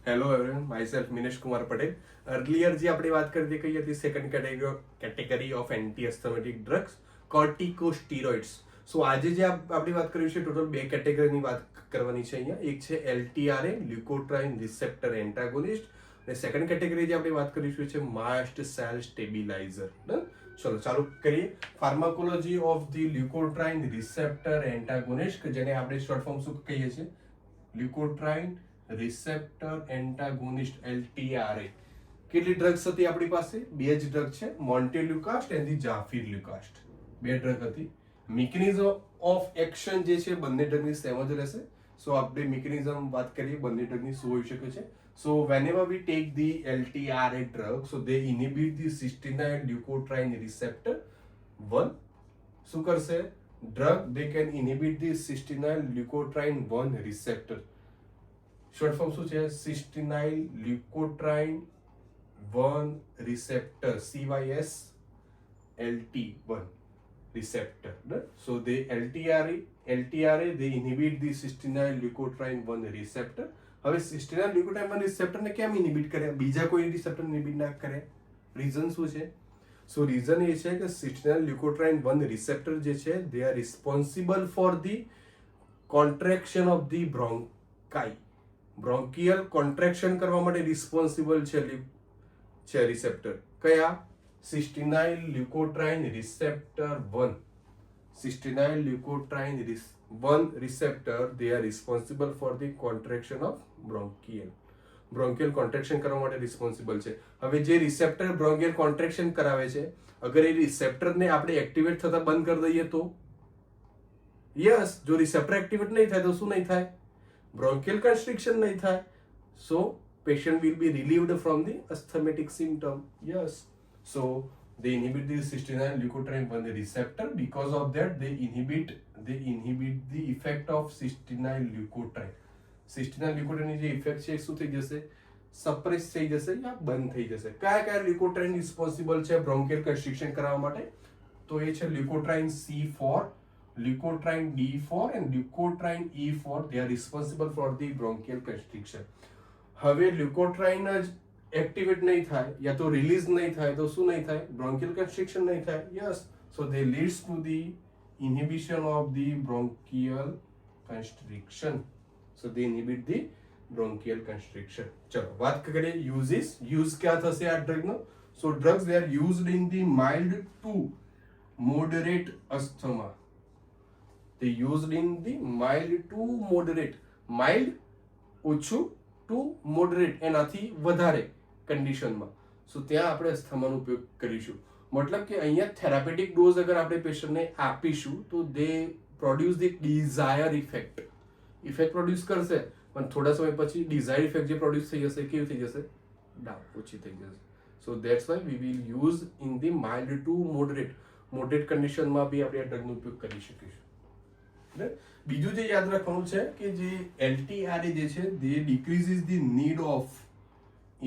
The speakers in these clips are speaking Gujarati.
Hello everyone, myself Minesh Kumar Patel. Earlier જે આપણે વાત કરી કઈ હતી, second category of anti asthmatic drugs, corticosteroids. So આજે જે આપણે વાત કરી છે, ટોટલ બે કેટેગરીની વાત કરવાની છે અહીંયા. એક છે LTRA, લ્યુકોટ્રાઇન રિસેપ્ટર એન્ટાગોનિસ્ટ, અને સેકન્ડ કેટેગરી જે આપણે વાત કરીશું છે માસ્ટ સેલ સ્ટેબિલાઇઝર. ચલો ચાલુ કરીએ. Pharmacology of the leukotriene receptor એન્ટાગોનિસ્ટ, જેને આપણે શોર્ટ ફોર્મ શું કહીએ છીએ, લ્યુકોટ્રાઇન રિસેપ્ટર એન્ટાગોનિસ્ટ, LTRA. કેટલી ડ્રગ્સ હતી આપણી પાસે? બે જ ડ્રગ છે, મોન્ટેલ્યુકાસ્ટ એન્ડ ધી જાફિરલ્યુકાસ્ટ. બે ડ્રગ હતી. મિકેનિઝમ ઓફ એક્શન જે છે બંને ડ્રગની સેમ જ રહેશે. સો આપણે મિકેનિઝમ વાત કરીએ બંને ડ્રગની શું હોઈ શકે છે. સો whenever we take the LTRA drug, so they inhibit the cysteine leukotriene receptor 1. શું કરશે drug? they can inhibit the cysteine leukotriene 1 receptor. Short form શું છે? સિસ્ટિનાઇલ leukotriene 1 receptor, CYSLT1 receptor. So they LTRA they inhibit the cysteine leukotriene 1 receptor. હવે સિસ્ટિનાઇલ લ્યુકોટ્રાઇન 1 રિસેપ્ટર ને કેમ ઇનહિબિટ કરે? બીજા કોઈ રિસેપ્ટર ઇનહિબિટ ના કરે? રીઝન શું છે? સો રીઝન એ છે કે સિસ્ટિનાઇલ લ્યુકોટ્રાઇન 1 રિસેપ્ટર જે છે, they are responsible for the contraction of the bronchi. Bronchial contraction કરવા માટે રિસ્પોન્સિબલ છે રિસેપ્ટર. કયા? Cysteinyl leukotriene receptor 1. Cysteinyl leukotriene 1 receptor, they are responsible for the contraction of bronchial contraction કરવા માટે રિસ્પોન્સિબલ છે. હવે જે રિસેપ્ટર બ્રોન્કિયલ કોન્ટ્રેક્શન કરાવે છે, અગર એ રિસેપ્ટરને આપણે એક્ટિવેટ થતા બંધ કરી દઈએ તો? યસ. જો રિસેપ્ટર એક્ટિવેટ નહીં થાય તો શું નહીં થાય? બ્રોન્કિયલ કન્સ્ટ્રિક્શન નહીં થાય. સો patient will be relieved from the asthmatic symptom. Yes. So they inhibit the cysteine leukotriene 1 receptor. Because of that, they inhibit the effect of cysteine leukotriene. cysteine leukotriene ની જે ઇફેક્ટ છે શું થઈ જશે? સપ્રેસ થઈ જશે યા બંધ થઈ જશે. કયા લ્યુકોટ્રાઇન રિસ્પોન્સિબલ છે બ્રોન્કિયલ કન્સ્ટ્રિક્શન કરાવવા માટે? તો એ છે લ્યુકોટ્રાઇન C4, લ્યુકોટ્રાઇન D4 and લ્યુકોટ્રાઇન E4. They are responsible for the bronchial constriction. હવે લ્યુકોટ્રાઇન જ એક્ટિવેટ નહીં થાય યા તો રિલીઝ નહીં થાય તો શું નહીં થાય? બ્રોન્કિયલ કન્સ્ટ્રિક્શન નહીં થાય. Yes. So they leads to the inhibition of the bronchial constriction. So they inhibit the bronchial constriction. ચલો વાત કરીએ યુઝિસ. યુઝ ક્યાં થશે આ ડ્રગનો? So drugs they are used in the mild to moderate asthma. they used in the mild to moderate, mild ઓછું ટુ મોડરેટ એનાથી વધારે કન્ડિશનમાં. સો ત્યાં આપણે અસ્થમાનો ઉપયોગ કરીશું. મતલબ કે અહીંયા થેરાપેટિક ડોઝ અગર આપણે પેશન્ટને આપીશું તો they produce the desire effect. Effect produce કરશે, પણ થોડા સમય પછી ડિઝાયર ઇફેક્ટ જે પ્રોડ્યુસ થઈ જશે કેવી થઈ જશે? ડાઉન, ઓછી થઈ જશે. So that's why we will use in the mild to moderate કન્ડિશનમાં બી આપણે આ ડ્રગનો ઉપયોગ કરી શકીશું. બીજું જે યાદ રાખવાનું છે કે જે LTRA જે છે, they decreases the need of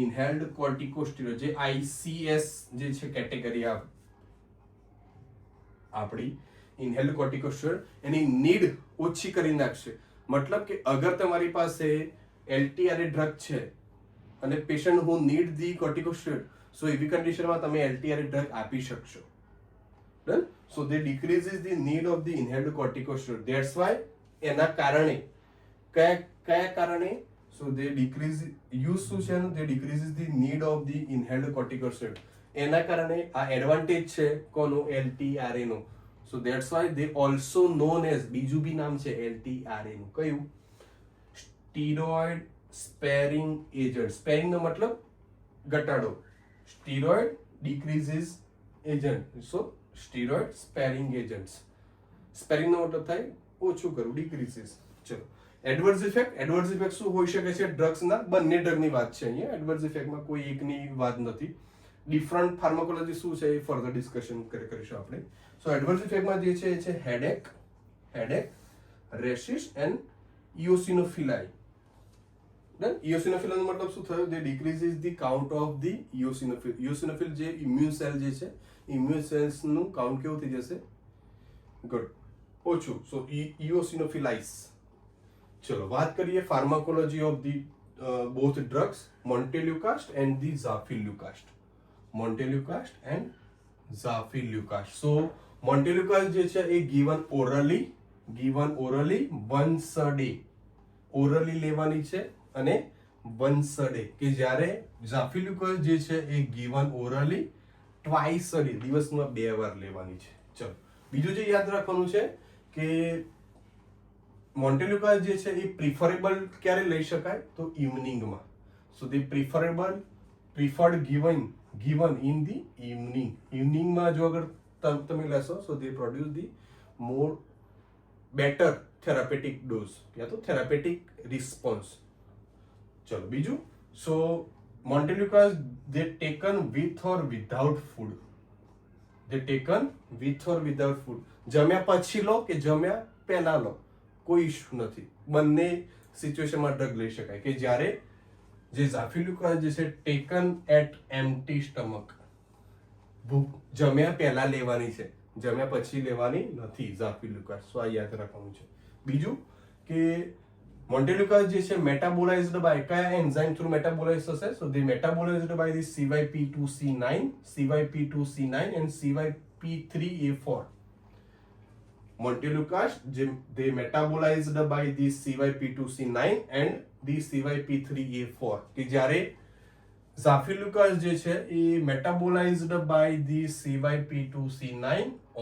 inhaled corticosteroid. જે ICS જે છે કેટેગરી આપણી ઇનહેલ્ડ કોર્ટિકોસ્ટેરોઇડ, એની નીડ ઓછી કરી નાખશે. મતલબ કે અગર તમારી પાસે LTRA ડ્રગ છે અને પેશન્ટ હુ નીડ ધી કોર્ટિકોસ્ટેરોઇડ, સો એવી કન્ડિશનમાં તમે LTRA ડ્રગ આપી શકશો. Done? So they decreases the need of the inhaled corticosteroid. That's why એના કારણે કયા કારણે? So they decrease use શું છે? They decreases the need of the inhaled corticosteroid. એના કારણે આ એડવાન્ટેજ છે કોનો? LTRA no. So that's why they also known as, બીજું બી નામ છે LTRA નું. કયું? Steroid સ્પેરિંગ agent. સ્પેરિંગ નો મતલબ ઘટાડો. Steroid decreases agent. So steroid sparing agents. Sparing નો મતલબ થાય ઓછું કરવું, ડિક્રીઝિસ. ચલો એડવર્સ ઇફેક્ટ. એડવર્સ ઇફેક્ટ શું હોઈ શકે છે ડ્રગ્સના? બંને ડ્રગની વાત છે અહીંયા. એડવર્સ ઇફેક્ટમાં કોઈ એકની વાત નથી. ડિફરન્ટ ફાર્માકોલોજી શું છે એ ફર્ધર ડિસ્કશન કરીશું આપણે. સો એડવર્સ ઇફેક્ટમાં જે છે એ છે હેડેક, રેશિસ એન્ડ ઇઓસિનોફિલાઈ. ઇઓસિનોફિલ નો મતલબ શું થયો? દે ડિક્રીઝિસ ધી કાઉન્ટ ઓફ ધી ઇઓસિનોફિલ. ઇઓસિનોફિલ જે ઇમ્યુન સેલ જે છે, ઇમ્યુન સેલ્સ નું કાઉન્ટ કેવું થઈ જશે? ગુડ, ઓછું. સો ઇઓસિનોફિલાઇસ. ચલો વાત કરીએ pharmacology of the both drugs, montelukast and the zafirlukast. Montelukast and zafirlukast. So montelukast જે છે એ given orally once a day. orally લેવાની છે અને once a day. કે જ્યારે zafirlukast જે છે એ given orally twice a day, દિવસમાં 2 વાર લેવાની છે. ચલો બીજું જે યાદ રાખવાનું છે કે મોન્ટેલ્યુકાસ્ટ જે છે એ પ્રિફરેબલ ક્યારે લઈ શકાય તો ઇવનિંગમાં. So the preferred given in the ઇવનિંગમાં જો અગર તમે લેશો so they produce the more better therapeutic dose યા તો થેરાપેટિક રિસ્પોન્સ. ચલો બીજું, so montelukast they taken with or without food. જમ્યા પછી લો કે જમ્યા પહેલા લો, કોઈ ઇશ્યુ નથી, બંને સિચ્યુએશનમાં ડ્રગ લઈ શકાય. કે જ્યારે જે ઝાફિલ્યુકાસ્ટ જે છે ટેકન એટ એમ્પ્ટી સ્ટમક, જમ્યા પહેલા લેવાની છે, જમ્યા પછી લેવાની નથી ઝાફિલ્યુકાસ્ટ. સો આ યાદ રાખવાનું છે. બીજું કે મોન્ટેલ્યુકાસ્ટ જે છે મેટાબોલાઇઝડ બાય કયા એન્ઝાઇમ થ્રુ મેટાબોલાઇઝ થશે? So they metabolised by the CYP2C9 and CYP3A4. Montelukast, they metabolized by the CYP2C9 and the CYP3A4. કે જ્યારે ઝાફિલ્યુકાસ્ટ જે છે એ મેટાબોલાઇઝડ બાય ધી CYP2C9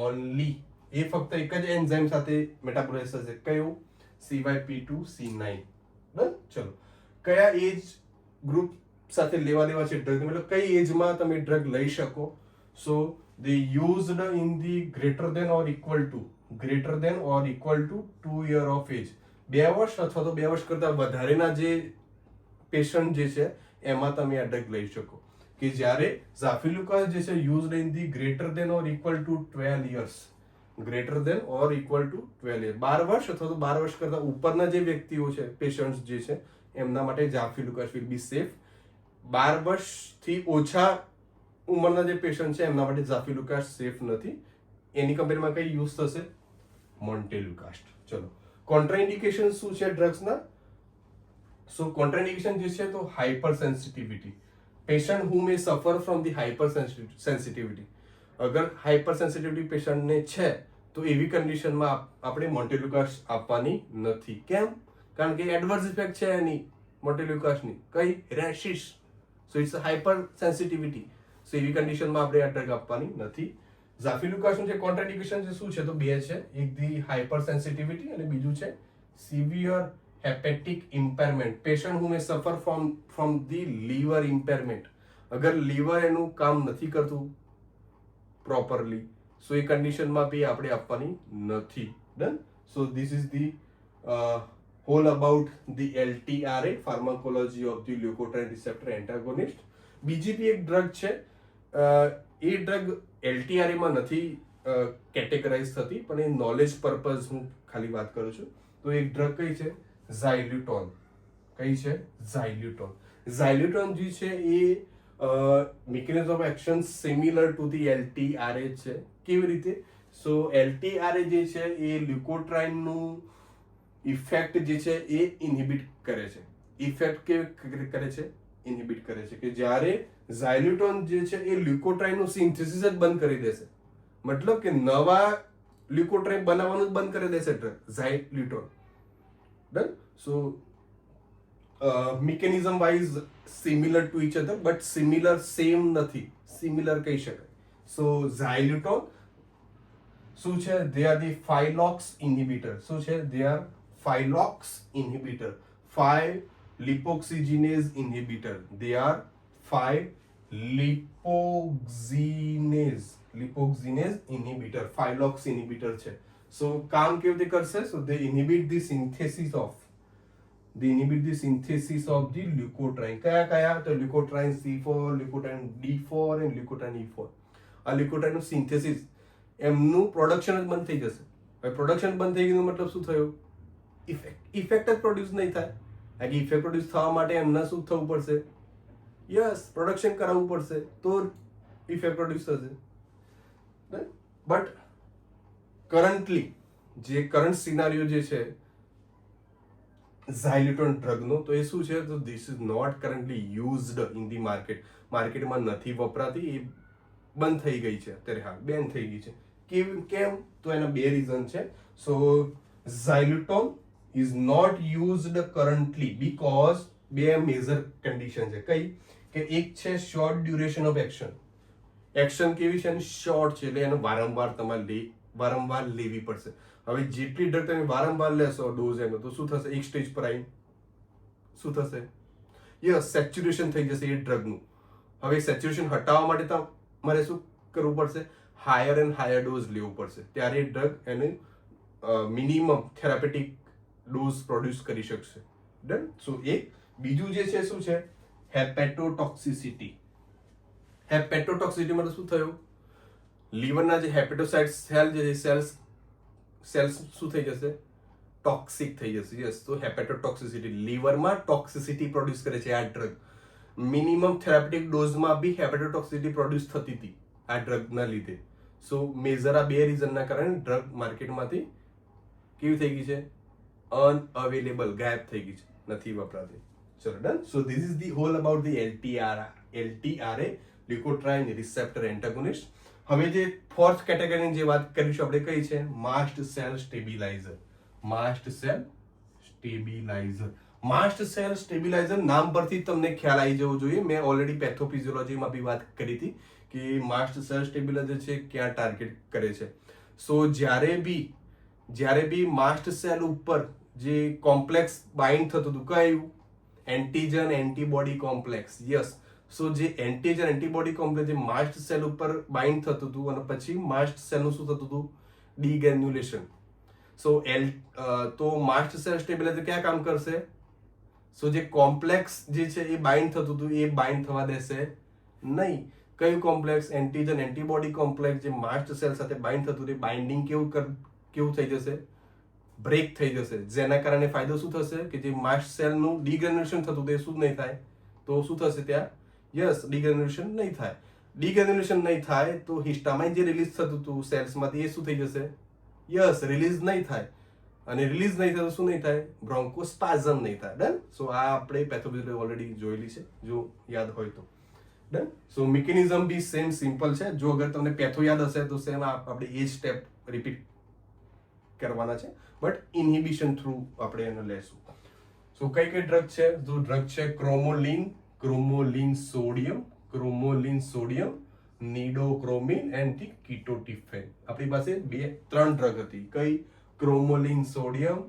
ઓનલી, એ ફક્ત એક જ એન્ઝાઇમ સાથે મેટાબોલાઇઝ થશે. કયું? CYP2C9. બરાબર. ચલો કયા એજ ગ્રુપ સાથે લેવા દેવા છે ડ્રગ, મતલબ કઈ એજમાં તમે ડ્રગ લઈ શકો? સો they used in the greater than or equal to 2 year of age. 2 વર્ષ અથવા તો 2 વર્ષ કરતા વધારેના જે પેશન્ટ જે છે એમાં તમે આ ડ્રગ લઈ શકો. કે જ્યારે ઝાફિલ્યુકાસ્ટ જે છે used in the greater than or equal to 12 years, 12 વર્ષ અથવા તો 12 વર્ષ કરતા ઉપરના જે વ્યક્તિઓ છે, પેશન્ટ્સ જે છે, એમના માટે ઝાફિલ્યુકાસ્ટ વિલ બી સેફ. 12 વર્ષથી ઓછા ઉંમરના જે પેશન્ટ છે એમના માટે ઝાફિલ્યુકાસ્ટ સેફ નથી. એની કમ્પેરમાં કઈ યુઝ થશે? મોન્ટેલ્યુકાસ્ટ. ચલો કોન્ટ્રાઇન્ડિકેશન શું છે ડ્રગ્સના? સો કોન્ટ્રાઇન્ડિકેશન જે છે તો હાઇપર સેન્સિટિવિટી. પેશન્ટ હુ મે સફર ફ્રોમ ધી હાઇપર સેન્સિટિવિટી. અગર હાઇપર સેન્સિટિવિટી પેશન્ટને છે તો એવી કન્ડિશનમાં આપણે મોન્ટેલ્યુકાસ્ટ આપવાની નથી. કેમ? કારણ કે એડવર્સ ઇફેક્ટ છે એની મોન્ટેલ્યુકાસ્ટની. કઈ? Rashes. So it's hyper sensitivity. So એવી કન્ડિશનમાં આપણે આ ડ્રગ આપવાની નથી. ઝાફિલ્યુકાસ્ટનું જે કોન્ટ્રાઇન્ડિકેશન છે શું છે તો 2 છે. એક ધી હાઇપર સેન્સિટિવિટી અને બીજું છે સિવિયર હેપેટિક ઇમ્પેરમેન્ટ. પેશન્ટ હુ મે સફર ફ્રોમ ધી લીવર ઇમ્પેરમેન્ટ. અગર લીવર એનું કામ નથી કરતું પ્રોપરલી, સો એ કન્ડિશનમાં બી આપણે આપવાની નથી. Done. So this is the whole about the LTRA, pharmacology of the leukotriene receptor antagonist. બીજી બી એક ડ્રગ છે, એ ડ્રગ LTRA માં નથી કેટેગરાઇઝ થતી, પણ એ નોલેજ પર્પઝ હું ખાલી વાત કરું છું. તો એક ડ્રગ કઈ છે? ઝાયલ્યુટોન. કઈ છે? ઝાયલ્યુટોન. ઝાયલ્યુટોન જે છે એ mechanism of action similar to the LTRA છે. કેવી રીતે? સો LTRA જે છે એ લ્યુકોટ્રાઇનનું ઇફેક્ટ જે છે એ ઇનહિબિટ કરે છે. ઇફેક્ટ કેવી કરે છે? ઇનહિબિટ કરે છે. કે જ્યારે ઝાયલ્યુટોન જે છે એ લ્યુકોટ્રાઇનનું સિન્થેસિસ જ બંધ કરી દેશે, મતલબ કે નવા લ્યુકોટ્રાઇન બનાવવાનું જ બંધ કરી દેશે drug zileuton. Done. So mechanism wise similar to each other, but similar same નથી, સિમિલર કહી શકાય. સો ઝાયલ્યુટોન શું છે? They are the 5-LOX inhibitor. શું છે? They are 5-LOX inhibitor. 5-lipoxygenase inhibitor. They are 5-lipoxygenase inhibitor. 5-LOX inhibitor છે. So કામ કેવી રીતે કરશે? So they inhibit the synthesis of the leukotriene. કયા? તો leukotriene C4, leukotriene D4 and leukotriene E4. આ leukotriene નું સિન્થેસિસ, એમનું પ્રોડક્શન જ બંધ થઈ જશે. હવે પ્રોડક્શન બંધ થઈ ગયું મતલબ શું થયું? ઇફેક્ટ જ પ્રોડ્યુસ નહીં થાય. આ ઇફેક્ટ પ્રોડ્યુસ થવા માટે એમને શું થવું પડશે? યસ, પ્રોડક્શન કરાવવું પડશે, તો ઇફેક્ટ પ્રોડ્યુસ થશે. બટ કરન્ટલી જે કરંટ સિનારીઓ જે છે, ઝાયલ્યુટોન ડ્રગનો, તો એ શું છે, તો this is not currently used in the માર્કેટમાં નથી વપરાતી, એ બંધ થઈ ગઈ છે અત્યારે, હાલ બેન થઈ ગઈ છે. કેમ? તો એના બે રીઝન છે. So zileuton is not used currently because બે મેજર કન્ડિશન છે. કઈ? કે એક છે શોર્ટ ડ્યુરેશન ઓફ એક્શન કેવી છે, શોર્ટ છે, એટલે એને વારંવાર લેવી પડશે. હવે જેટલી ડ્રગ તમે વારંવાર લેશો ડોઝ એનો, તો શું થશે, એક સ્ટેજ પર આવીને શું થશે, યસ, સેચ્યુરેશન થઈ જશે એ ડ્રગનું. હવે સેચ્યુરેશન હટાવવા માટે તમારે શું કરવું પડશે, હાયર એન્ડ હાયર ડોઝ લેવું પડશે, ત્યારે એ ડ્રગ એને મિનિમમ થેરાપેટિક ડોઝ પ્રોડ્યુસ કરી શકશે. ડન. સો એક બીજું જે છે શું છે, હેપેટોટોક્સિસિટી. હેપેટોટોક્સિસિટી શું થયું, લીવરના જે હેપેટોસાઇટ સેલ જે સેલ્સ શું થઈ જશે, ટોક્સિક થઈ જશે. યસ, તો હેપેટોટોક્સિસિટી, લીવરમાં ટોક્સિસિટી પ્રોડ્યુસ કરે છે આ ડ્રગ. મિનિમમ થેરાપેટિક ડોઝમાં બી હેપેટોટોક્સિસિટી પ્રોડ્યુસ થતી હતી આ ડ્રગના લીધે. સો મેજર આ બે રીઝનના કારણે ડ્રગ માર્કેટમાંથી કેવી થઈ ગઈ છે, અનઅવેલેબલ, ગાયબ થઈ ગઈ છે, નથી વપરાતી. ચલો done. So this is the whole about the LTRA, leukotriene receptor antagonist. હવે જે ફોર્થ કેટેગરીની જે વાત કરીશું આપણે, કઈ છે, માસ્ટ સેલ સ્ટેબિલાઇઝર. માસ્ટ સેલ સ્ટેબિલાઇઝર નામ પરથી તમને ખ્યાલ આવી જવો જોઈએ. મેં ઓલરેડી પેથોફિઝિયોલોજીમાં બી વાત કરી હતી કે માસ્ટ સેલ સ્ટેબિલાઇઝર છે ક્યાં ટાર્ગેટ કરે છે. સો જ્યારે બી માસ્ટ સેલ ઉપર જે કોમ્પ્લેક્સ બાઇન્ડ થતું હતું, કયું, એન્ટીજન એન્ટીબોડી કોમ્પ્લેક્સ. યસ. સો જે એન્ટીજન એન્ટીબોડી કોમ્પ્લેક્સ જે માસ્ટ સેલ ઉપર બાઇન્ડ થતું હતું અને પછી માસ્ટ સેલનું શું થતું હતું, ડીગ્રેન્યુલેશન. સો તો માસ્ટ સેલ સ્ટેબિલાઇઝર ક્યાં કામ કરશે, સો જે કોમ્પ્લેક્સ જે છે એ બાઇન્ડ થતું હતું એ બાઇન્ડ થવા દેશે નહીં. કયું કોમ્પ્લેક્સ, એન્ટીજન એન્ટીબોડી કોમ્પ્લેક્સ જે માસ્ટ સેલ સાથે બાઇન્ડ થતું હતું, બાઇન્ડિંગ કેવું થઈ જશે, બ્રેક થઈ જશે. જેના કારણે ફાયદો શું થશે કે જે માસ્ટ સેલનું ડીગ્રેન્યુલેશન થતું હતું એ શું નહીં થાય, તો શું થશે ત્યાં, યસ, ડીગ્રેન્યુલેશન નહીં થાય. ડીગ્રેન્યુલેશન નહીં થાય તો હિસ્ટામાઇન જે રિલીઝ થતું હતું સેલ્સમાંથી એ શું થઈ જશે, યસ, રિલીઝ નહીં થાય. અને રિલીઝ નહીં થાય તો શું નહીં થાય, બ્રોન્કોસ્પાઝમ નહીં થાય. ડન. સો આ આપણે પેથોફિઝિયોલોજી ઓલરેડી જોયેલી છે, જો યાદ હોય તો. ડન. સો મિકેનિઝમ બી સેમ સિમ્પલ છે. જો અગર તમને પેથો યાદ હશે તો સેમ આપણે એ જ સ્ટેપ રિપીટ કરવાના છે, બટ ઇન્હિબિશન થ્રુ આપણે એને લેશું. સો કઈ ડ્રગ છે, જો ડ્રગ છે cromolyn sodium, nedocromil and the ketotifen. આપણી પાસે 3 ડ્રગ હતી. કઈ, cromolyn sodium,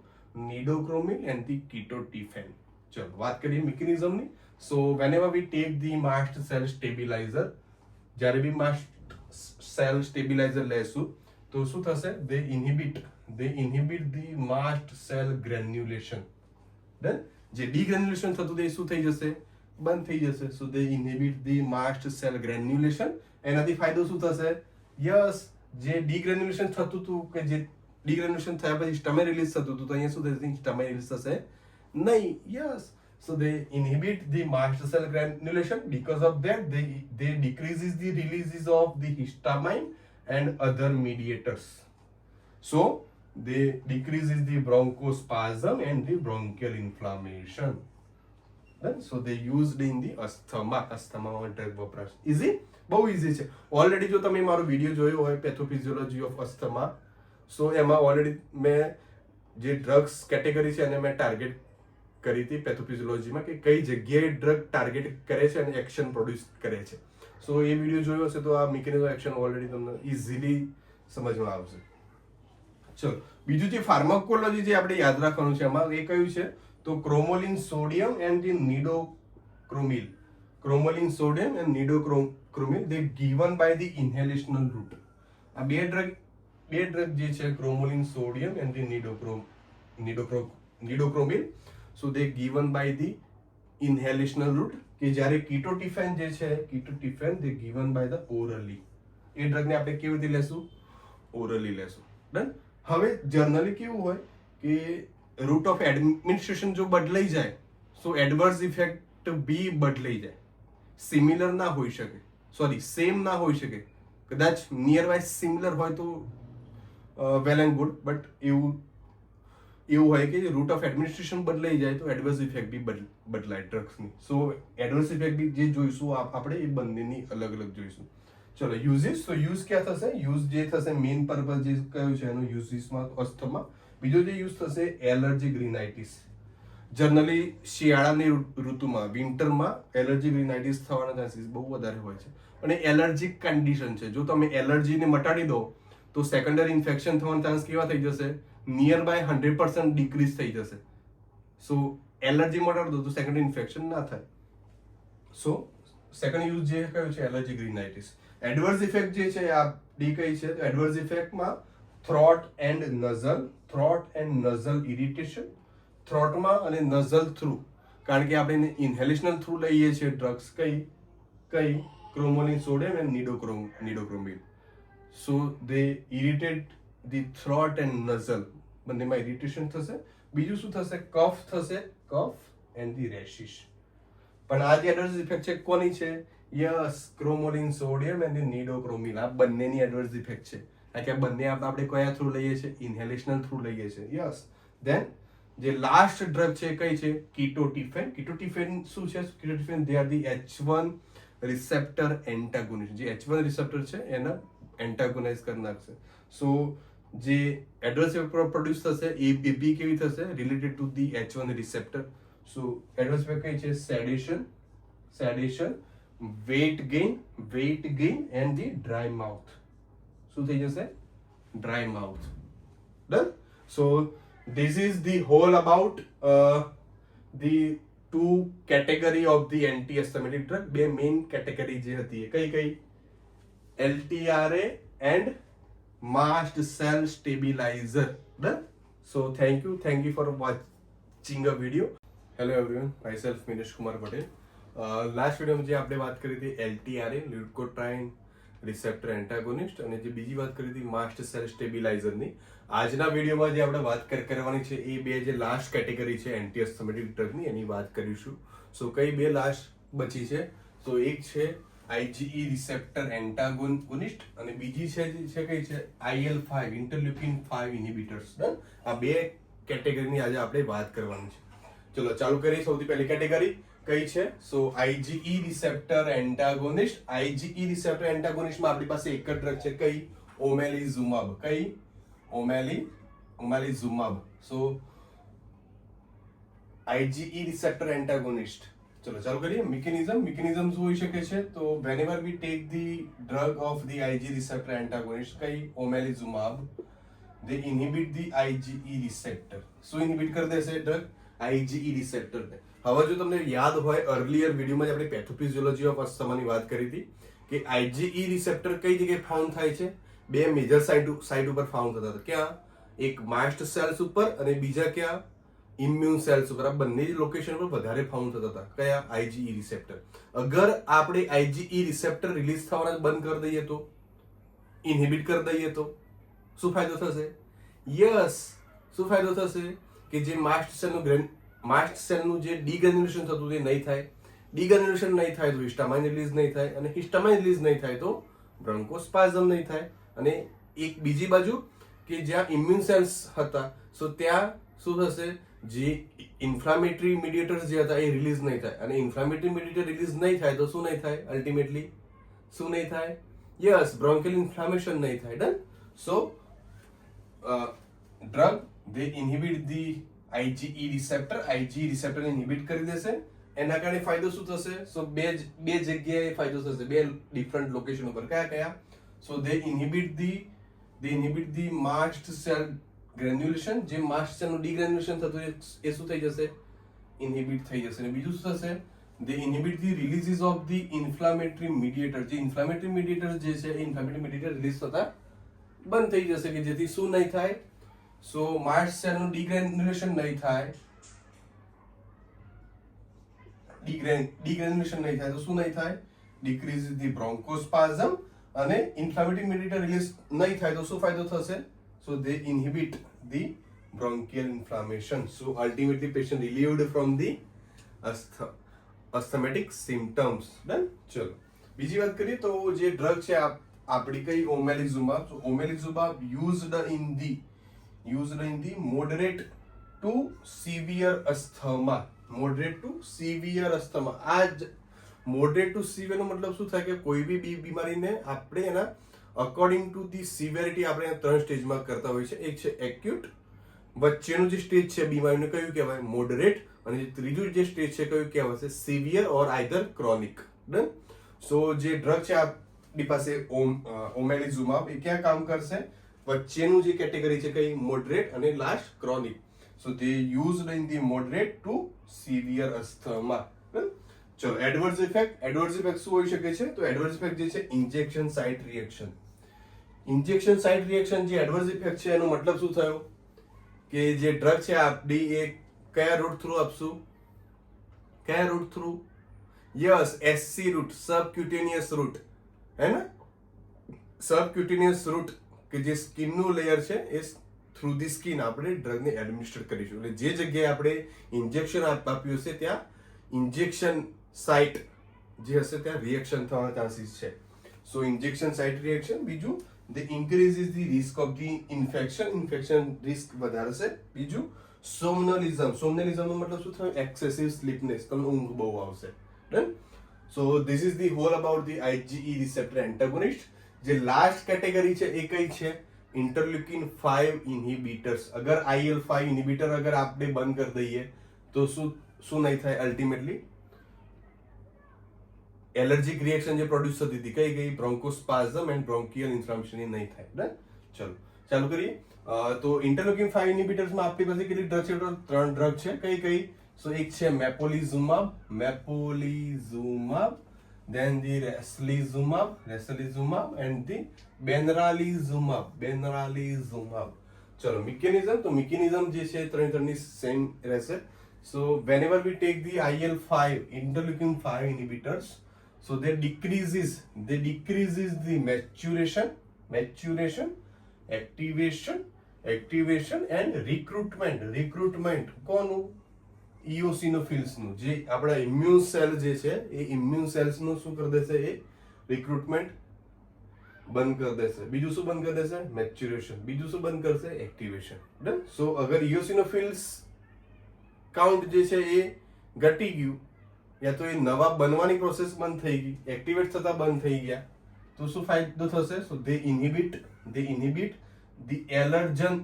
nedocromil and the ketotifen. ચલો વાત કરીએ મિકેનિઝમની. So whenever we take the mast cell stabiliser, જ્યારે બી માસ્ટ સેલ સ્ટેબિલાઇઝર લેશું તો શું થશે, they inhibit the mast cell granulation. Done. જે ડીગ્રેન્યુલેશન થતું તે શું થઈ જશે, બંધ થઈ જશે. સો દે ઇનહિબિટ ધી માસ્ટ સેલ ગ્રેન્યુલેશન. એનાથી ફાયદો શું થશે, યસ, જે ડીગ્રેન્યુલેશન થતું હતું કે જે ડીગ્રેન્યુલેશન થયા પછી સ્ટમે રિલીઝ થતું હતું, તો અહીંયા શું થશે, સ્ટમે રિલીઝ થશે નહીં. Yes. So they inhibit the mast cell granulation. Because of that, they decreases the releases of the histamine and other mediators. So they decreases the bronchospasm and the bronchial inflammation. Then so they used in the asthma drug વપરાશ. Easy? બહુ easy છે. ઓલરેડી જો તમે મારો વિડીયો જોયો હોય પેથોફિઝિયોલોજી ઓફ અસ્થમા, સો એમાં ઓલરેડી મેં જે ડ્રગ્સ કેટેગરી છે એને મેં ટાર્ગેટ કરી હતી પેથોફિઝિયોલોજીમાં કે કઈ જગ્યાએ ડ્રગ ટાર્ગેટ કરે છે અને એક્શન પ્રોડ્યુસ કરે છે. સો એ વિડીયો જોયો હશે તો આ મિકેનિઝમ એક્શન ઓલરેડી તમને ઇઝીલી સમજમાં આવશે. ચલો બીજું જે ફાર્માકોલોજી જે આપણે યાદ રાખવાનું છે એમાં એ કયું છે, તો cromolyn sodium and the nedocromil they given by the inhalational route. આ બે ડ્રગ જે છે cromolyn sodium and the nedocromil, so they given by the inhalational route. કે જ્યારે કીટોટિફેન જે છે they given by the orally. એ ડ્રગને આપણે કેવી રીતે લેશું, ઓરલી લેશું. ડન. હવે જનરલી કેવું હોય કે રૂટ ઓફ એડમિનિસ્ટ્રેશન જો બદલાઈ જાય સો એડવર્સ ઇફેક્ટ બી બદલાઈ જાય. સિમિલર ના હોઈ શકે, સેમ ના હોઈ શકે. કદાચ નિયર બાય સિમિલર હોય તો વેલ એન્ડ ગુડ, બટ એવું હોય કે રૂટ ઓફ એડમિનિસ્ટ્રેશન બદલાઈ જાય તો એડવર્સ ઇફેક્ટ બી બદલાય ડ્રગ્સની. સો એડવર્સ ઇફેક્ટ બી જે જોઈશું આપણે એ બંનેની અલગ અલગ જોઈશું. ચલો યુઝિસ. તો યુઝ ક્યાં થશે? યુઝ જે થશે મેઇન પર્પઝ જે કયું છે એનું યુઝિસમાં અસ્થમા. બીજો જે યુઝ થશે એલર્જીક રિનાઇટિસ. જનરલી શિયાળાની ઋતુમાં વિન્ટરમાં એલર્જીક રિનાઇટિસ થવાના ચાન્સીસ બહુ વધારે હોય છે અને એલર્જીક કન્ડિશન છે. જો તમે એલર્જીને મટાડી દો તો સેકન્ડરી ઇન્ફેક્શન થવાના ચાન્સ કેવા થઈ જશે? નિયર બાય 100% ડિક્રીઝ થઈ જશે. સો એલર્જી મટાડી દો તો સેકન્ડરી ઇન્ફેક્શન ના થાય. સો સેકન્ડ યુઝ જે કયું છે એલર્જીક રિનાઇટિસ. એડવર્સ ઇફેક્ટ જે છે આ ડી કઈ છે? તો એડવર્સ ઇફેક્ટમાં થ્રોટ એન્ડ નઝલ ઇરિટેશન. થ્રોટમાં અને નઝલ થ્રુ, કારણ કે આપણે ઇન્હેલેશનલ થ્રુ લઈએ છીએ ડ્રગ્સ. કઈ cromolyn sodium and nedocromil. So they irritate the throat and nasal, બંનેમાં ઇરિટેશન થશે. બીજું શું થશે? કફ થશે, કફ એન્ડ ધી રેશિશ. પણ આ જે એડવર્સ ઇફેક્ટ છે કોની છે? Yes, cromolyn sodium and the nedocromil. આ બંનેની એડવર્સ ઇફેક્ટ છે. આ કે બંને આપણે કયા થ્રુ લઈએ છીએ? ઇન્હેલેશનલ થ્રુ લઈએ છીએ. યસ. ધેન જે લાસ્ટ ડ્રગ છે કઈ છે? કીટોટિફેન. કીટોટિફેન શું છે? Ketotifen they are the H1 receptor antagonist. જે H1 રિસેપ્ટર છે એને એન્ટાગોનાઇઝ કરી નાખશે. સો જે એડવર્સ ઇફેક્ટ પ્રોડ્યુસ થશે એ બી કેવી થશે? Related to the H1 receptor. So adverse effect કઈ છે? Sedation, weight gain and the dry mouth. શું થઈ જશે? Dry mouth. Done. So this is the whole about the two category of the anti-asthmatic drug. બે main category જે હતી એ કઈ? LTRA and mast cell stabilizer. Done. So thank you for watching a video. Hello everyone, myself Minesh Kumar Patel. Last વિડીયોમાં જે આપણે વાત કરી હતી LTRA, લ્યુકોટ્રાઇન રિસેપ્ટર એન્ટાગોનિસ્ટ, અને જે બીજી વાત કરી હતી માસ્ટ સેલ સ્ટેબિલાઇઝરની. આજના વિડીયોમાં જે આપણે વાત કરવાની છે એ બે જે લાસ્ટ કેટેગરી છે એન્ટી અસ્થમેટિક ડ્રગની એની વાત કરીશું. સો કઈ બે લાસ્ટ બચી છે? તો એક છે IgE રિસેપ્ટર એન્ટાગોનિસ્ટ અને બીજી છે કઈ છે? IL-5 interleukin 5 ઇન્હિબિટર્સ. આ બે કેટેગરીની આજે આપણે વાત કરવાની છે. ચલો ચાલુ કરીએ. સૌથી પહેલી કેટેગરી કઈ છે? સો IgE રિસેપ્ટર એન્ટાગોનિસ્ટ. IgE રિસેપ્ટર એન્ટાગોનિસ્ટમાં આપણી પાસે એક જ ડ્રગ છે. કઈ? ઓમેલિઝુમાબ. કઈ? ઓમેલિઝુમાબ. સો IgE રિસેપ્ટર એન્ટાગોનિસ્ટ. ચલો ચાલુ કરીએ. મિકેનિઝમ શું હોઈ શકે છે? તો whenever we take the drug of the IgE receptor antagonist, કઈ? ઓમેલિઝુમાબ, they inhibit the IgE receptor. શું ઇન્હિબિટ કરી દેશે ડ્રગ? IgE receptor ને. હવે જો તમને યાદ હોય અર્લિયર વિડીયોમાં આપણે પેથોફિઝિયોલોજી ઓફ અસ્થમાની વાત કરી હતી કે IgE રિસેપ્ટર કઈ જગ્યાએ ફાઉન્ડ થાય છે? બે મેજર સાઇટ ઉપર ફાઉન્ડ થતા હતા. ક્યાં? એક માસ્ટ સેલ્સ ઉપર અને બીજા ક્યાં? ઇમ્યુન સેલ્સ ઉપર. આ બંને લોકેશન પર વધારે ફાઉન્ડ થતા હતા. કયા? IgE receptor. અગર આપણે IgE રિસેપ્ટર રિલીઝ થવાના બંધ કરી દઈએ તો, ઇન્હિબિટ કરી દઈએ તો શું ફાયદો થશે? યસ, શું ફાયદો થશે? કે જે માસ્ટ સેલનું જે ડીગ્રેન્યુલેશન થતું તે નહીં થાય. ડીગ્રેન્યુલેશન નહીં થાય તો હિસ્ટામાઇન રિલીઝ નહીં થાય, અને હિસ્ટામાઇન રિલીઝ નહીં થાય તો બ્રોન્કોસ્પાઝમ નહીં થાય. અને એક બીજી બાજુ કે જ્યાં ઇમ્યુન સેલ્સ હતા સો ત્યાં શું થશે? જે ઇન્ફ્લામેટરી મીડિયેટર્સ જે હતા એ રિલીઝ નહીં થાય, અને ઇન્ફ્લામેટરી મીડિયેટર રિલીઝ નહીં થાય તો શું નહીં થાય? અલ્ટિમેટલી શું નહીં થાય? યસ, બ્રોન્કિયલ ઇન્ફ્લામેશન નહીં થાય. Done. So drug they inhibit the IgE receptor ઇન્હિબિટ કરી દેશે. એના કારણે ફાયદો શું થશે? સો બે જગ્યાએ ફાયદો થશે, બે ડિફરન્ટ લોકેશન ઉપર. કયા? સો they inhibit the mast cell ગ્રેન્યુલેશન. જે માસ્ટ સેલનું ડીગ્રેન્યુલેશન થતું એ શું થઈ જશે? ઇન્હિબિટ થઈ જશે. અને બીજું શું થશે? They inhibit the releases of the inflammatory mediator. જે ઇન્ફ્લામેટરી મીડિયેટર જે છે એ ઇન્ફ્લામેટરી મીડિયેટર રિલીઝ થતા બંધ થઈ જશે, કે જેથી શું નહીં થાય? સો માસ્ટ સેલનું ડીગ્રેન્યુલેશન નહીં થાય. ડીગ્રેન્યુલેશન નહીં થાય તો શું નહીં થાય? Decrease the bronchospasm. અને ઇન્ફ્લામેટરી મીડિયેટર રિલીઝ નહીં થાય તો શું ફાયદો થશે? So they inhibit the bronchial inflammation. So ultimately patient relieved from the asthmatic symptoms. Done. ચલો બીજી વાત કરીએ તો જે ડ્રગ છે આપણી કઈ? Omalizumab. So omalizumab used in the moderate to severe asthma. Moderate to severe asthma. આ જ મોડરેટ ટુ સિવિયર નો મતલબ શું થાય કે કોઈ બી બીમારીને આપણે એના અકોર્ડિંગ ટુ ધી સિવિયરિટી આપણે 3 સ્ટેજમાં કરતા હોય છે. એક છે એક્યુટ, વચ્ચેનું જે સ્ટેજ છે બીમારીનું કયું કહેવાય મોડરેટ, અને જે ત્રીજું જે સ્ટેજ છે કયું કહેવાય છે સિવિયર ઓર આઈધર ક્રોનિક. ડન. સો જે ડ્રગ છે આપણી પાસે ઓમેલિઝુમાબ, એ ક્યાં કામ કરશે? વચ્ચેનું જે કેટેગરી છે કઈ મોડરેટ અને last chronic. So they used in the moderate to severe asthma. ચલો એડવર્સ ઇફેક્ટ. એડવર્સ ઇફેક્ટ શું હોઈ શકે છે? તો એડવર્સ ઇફેક્ટ જે છે injection site reaction. Injection site reaction જે એડવર્સ ઇફેક્ટ છે એનો મતલબ શું થયો કે જે ડ્રગ છે આપણી એ કયા રૂટ થ્રુ આપશું? કયા route through? Yes, SC route, subcutaneous route, હે ને? સબક્યુટેનિયસ રૂટ કે જે સ્કિનનું લેયર છે એ થ્રુ ધી સ્કિન આપણે ડ્રગને એડમિનિસ્ટર કરીશું. એટલે જે જગ્યાએ આપણે ઇન્જેક્શન આપ્યું હશે ત્યાં ઇન્જેક્શન સાઇટ જે હશે ત્યાં રિએક્શન થવાના ચાન્સીસ છે. સો ઇન્જેક્શન સાઇટ રિએક્શન. બીજું, the increases the risk of the infection risk વધારશે. બીજું, somnambulism. somnambulism નો મતલબ શું થયો? excessive sleepiness, તમને ઊંઘ બહુ આવશે. Done. So this is the whole about the IgE receptor antagonist. જે લાસ્ટ કેટેગરી છે એ કઈ છે? ઇન્ટરલ્યુકિન 5 ઇન્હિબિટર્સ. અગર IL-5 ઇન્હિબિટર અગર આપણે બંધ કરી દઈએ તો શું નહીં થાય? અલ્ટિમેટલી એલર્જીક રિએક્શન જે પ્રોડ્યુસ થતી હતી કઈ ગઈ? બ્રોન્કોસ્પાઝમ એન્ડ બ્રોન્કિયલ ઇન્ફ્લેમેશન નહીં થાય. ડન. ચલો ચાલુ કરીએ. તો ઇન્ટરલ્યુકિન 5 ઇન્હિબિટર્સમાં આપણી પાસે કેટલી ડ્રગ છે? 3 ડ્રગ છે. કઈ? સો એક છે મેપોલિઝુમાબ, then the racilizumab and the benralizumab. ચલો મિકેનિઝમ. તો મિકેનિઝમ જે છે ત્રણની સેમ રહેશે. So whenever we take the IL-5 interleukin 5 inhibitors, so they decreases the maturation, activation and recruitment કોનું? ઇયોસિનોફિલ્સ નું. જે આપણા ઇમ્યુન સેલ જે છે એ ઇમ્યુન સેલ્સ નું શું કરી દેશે? એ રિક્રુટમેન્ટ બંધ કરી દેશે. બીજું શું બંધ કરી દેશે? મેચ્યુરેશન. બીજું શું બંધ કરશે? એક્ટિવેશન. ડન. સો અગર ઇયોસિનોફિલ્સ કાઉન્ટ જે છે એ ઘટી ગયું યા તો એ નવા બનવાની પ્રોસેસ બંધ થઈ ગઈ, એક્ટિવેટ થતા બંધ થઈ ગયા, તો શું ફાયદો થશે? સો they inhibit the allergen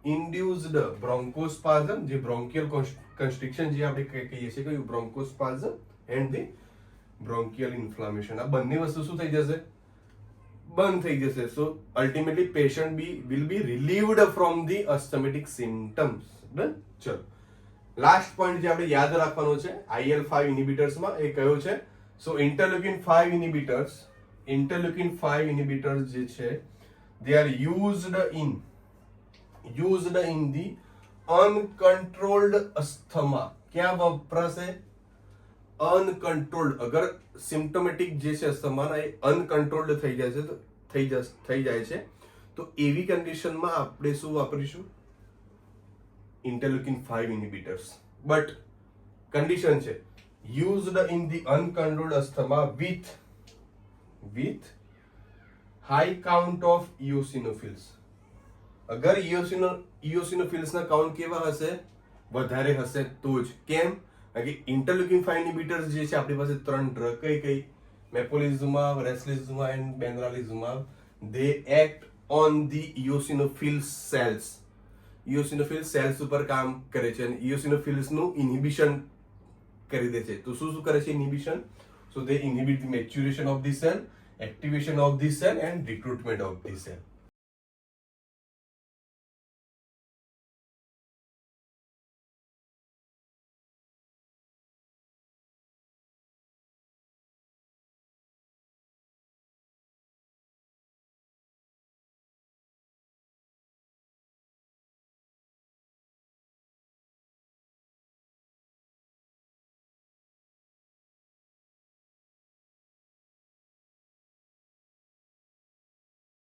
induced bronchospasm, જે bronchial constriction જે આપણે કહીએ છીએ કયું? bronchospasm and the bronchial inflammation. આ બંને વસ્તુ શું થઈ જશે? બંધ થઈ જશે. So ultimately patient will be relieved from the asthmatic symptoms. Done. ચલો લાસ્ટ પોઈન્ટ જે આપણે યાદ રાખવાનો છે IL-5 ઇન્હિબિટર્સમાં એ કયો છે? સો ઇન્ટરલ્યુકિન 5 ઇન્હિબિટર્સ જે છે they are used in the uncontrolled asthma. ક્યાં વપરાશે? અનકન્ટ્રોલ્ડ. અગર સિમ્પ્ટોમેટિક જે છે અસ્થમાના એ અનકન્ટ્રોલ્ડ થઈ જાય છે તો એવી કન્ડિશનમાં આપણે શું વાપરીશું? ઇન્ટરલ્યુકિન 5 ઇન્હિબિટર્સ. બટ કન્ડિશન છે used in the uncontrolled asthma with high count of eosinophils. અગર eosinophils ના કાઉન્ટ કેવા હશે? વધારે હશે તો જ. કેમ? કે ઇન્ટરલ્યુકિન 5 ઇન્હિબિટર્સ જે છે આપણી પાસે 3 ડ્રગ કઈ? મેપોલિઝુમાબ, રેસલિઝુમાબ and બેનરાલિઝુમાબ. they act on the eosinophil cells. eosinophil cells ઉપર કામ કરે છે અને eosinophils નું ઇન્હિબિશન કરી દે છે. તો શું કરે છે ઇન્હિબિશન? so they inhibit the maturation of the cell, activation of the cell and recruitment of the cell.